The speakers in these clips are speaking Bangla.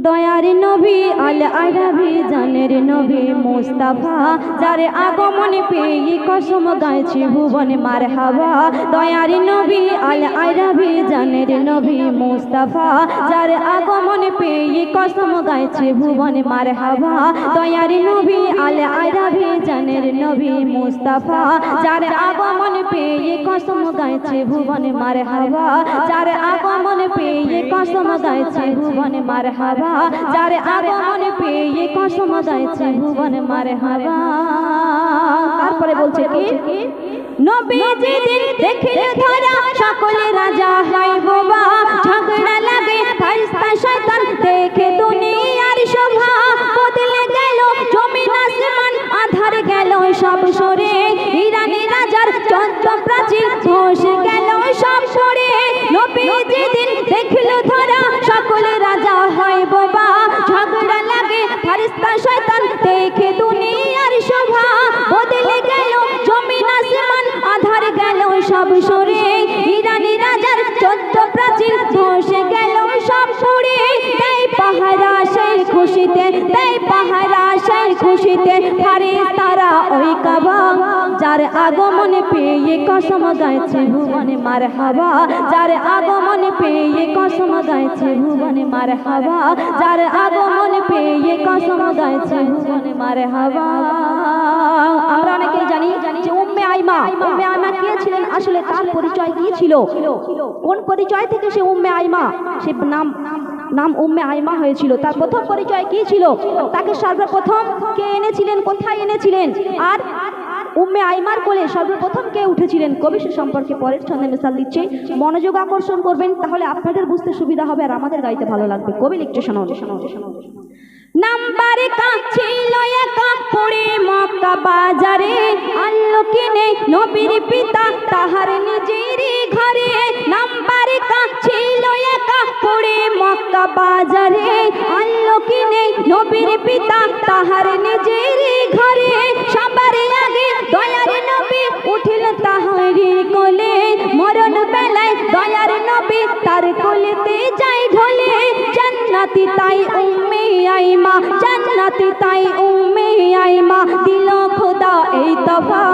দয়ার নবী আল আরাবী জানের নবী মুস্তাফা, যার আগমনে পেয়ে কসম গাইছে ভুবন মারহাবা। দয়ার নবী আল আরাবী জানের নবী মুস্তাফা, যার আগমনে পেয়ে কসম গাইছে ভুবন মারহাবা। দয়ার নবী আল আরাবী জানের নবী মুস্তাফা, যার আগমনে পেয়ে কসম গাইছে ভুবন মারহাবা। যার আগমনে পেয়ে কসম গাইছে ভুবন মারহাবা। যার আগমনে পেয়ে কসম গাইছে ভুবন মারহাবা। তারপরে বলছে কি, নবীজি দিন দেখিলে ধরা সকলে রাজা হয় বোবা। ঝগড়া লাগে ফেরেশতা শয়তান দেখে দুনিয়ার শোভা। বদলে গেল জমিন আসমান, আধার গেল সব সরে। ইরানি রাজার চন্দ্র প্রাচীর ধসে গেল সব সরে। নবীজি দিন দেখিলে ধরা সকলে রাজা হয় বোবা। ঝগড়া লাগে ফেরেশতা শয়তান দেখে দুনিয়ার শোভা। বদলে গেল জমিন আসমান, আধার গেল সব সরে। ইরানি রাজার চন্দ্র প্রাচীর ধসে গেল সব সরে। তাই পাহারা সেই খুশিতে, তাই পাহারা সেই খুশিতে ফেরেশতারা ওই কাবা। যার আগমনে পেয়ে কসম গাইছে ভুবন মারহাবা। যার আগমনে পেয়ে কসম গাইছে ভুবন মারহাবা। যার আগমনে পেয়ে কসম গাইছে ভুবন মারহাবা। আমরা অনেকেই জানি যে উম্মে আইমা, উম্মে আইমা কে ছিলেন, আসলে তার পরিচয় কি ছিল, কোন পরিচয় থেকে সে উম্মে আইমা, সে নাম উম্মে আইমা হয়েছিল। তার প্রথম পরিচয় কি ছিল, তাকে সর্বপ্রথম কে এনেছিলেন, কোথায় এনেছিলেন, আর উম্মে আইমার কোলে সর্বপ্রথম কে উঠেছিলেন। কবি সে সম্পর্কে পরের ছন্দে মিসাল দিচ্ছে, মনোযোগ আকর্ষণ করবেন, তাহলে আপনাদের বুঝতে সুবিধা হবে আর আমাদের গাইতে ভালো লাগবে। কবি লিখছে, শোনো। নাম্বার ছিল একা পড়ে মক্কা বাজারে। আল্লাহ কিনে নবীর পিতা তাহার নিজের ঘরে। নাম্বার ছিল একা পড়ে মক্কা বাজারে। আল্লাহ কিনে নবীর পিতা তাহার নিজের ঘরে। সবার আগে দয়ার নবী উঠিল তাহারি কোলে। মরণ বেলায় দয়ার নবী তার কোলেতে যায় ঢলে। জান্নাতি তাই উম্মে আইমা, জান্নাতি তাই উম্মে আইমা, দিল খোদা এই তফা।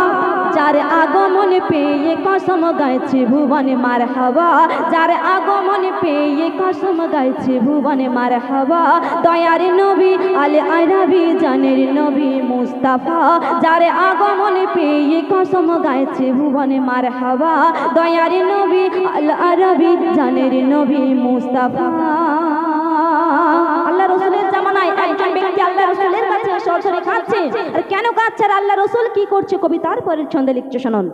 যার আগমনে পেয়ে কসম গাইছে ভুবন মারহাবা। যার আগমনে পেয়ে কসম গাইছে ভুবন মারহাবা। দয়ার নবী আল আরাবী জানের নবী মুস্তাফা, যার আগমনে পেয়ে কসম গাইছে ভুবন মারহাবা। দয়ার নবী আল আরাবী জানের নবী মুস্তাফা। আল্লাহ রাসূলের জামানায় একজন ব্যক্তি আল্লাহ রাসূলের কাছে সরাসরি কাঁদছে। আর কেন কাঁদছে আর আল্লাহ রাসূল কি করছে, কবি তার পরের ছন্দে লিখছে, শুনুন।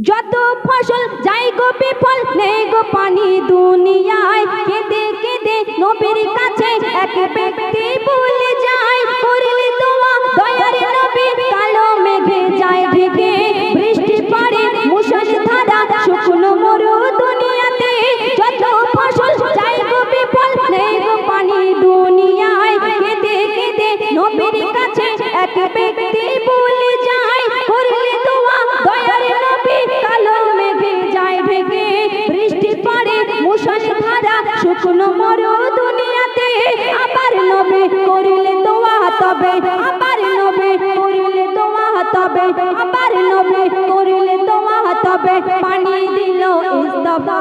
যত ফসল যাই গো বিফল, নেই গো পানি দুনিয়ায়। কেঁদে কেঁদে নবীর কাছে এক ব্যক্তি ভুলে যায়। করলে দোয়া দয়ার নবী কালো মেঘে যায় ঢেকে। বৃষ্টি পড়ে মুষলধারা শুকনো মরু দুনিয়াতে। যত ফসল যাই গো বিফল, নেই গো পানি দুনিয়ায়। কেঁদে কেঁদে নবীর কাছে এক ব্যক্তি ভুলে যায়। করলে দোয়া দয়ার নবী কালো মেঘে যায় ঢেকে। বৃষ্টি পড়ে মুষলধারা শুকনো মরু দুনিয়াতে। আবার নবী করলে দোয়া তবে, আবার নবী করলে দোয়া তবে, আবার নবী করলে দোয়া তবে পানি দিল ইস্তফা।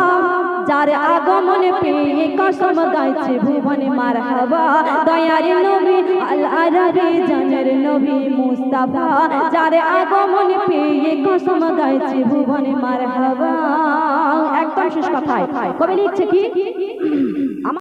যার আগমনে পেয়ে কসম গাইছে ভুবন মারহাবা। দয়ার নবী আল আরাবী জানের নবী মুস্তাফা, যার আগমনে পেয়ে কসম গাইছে ভুবন মারহাবা। একদম শেষ কথায় কবি লিখছে কি,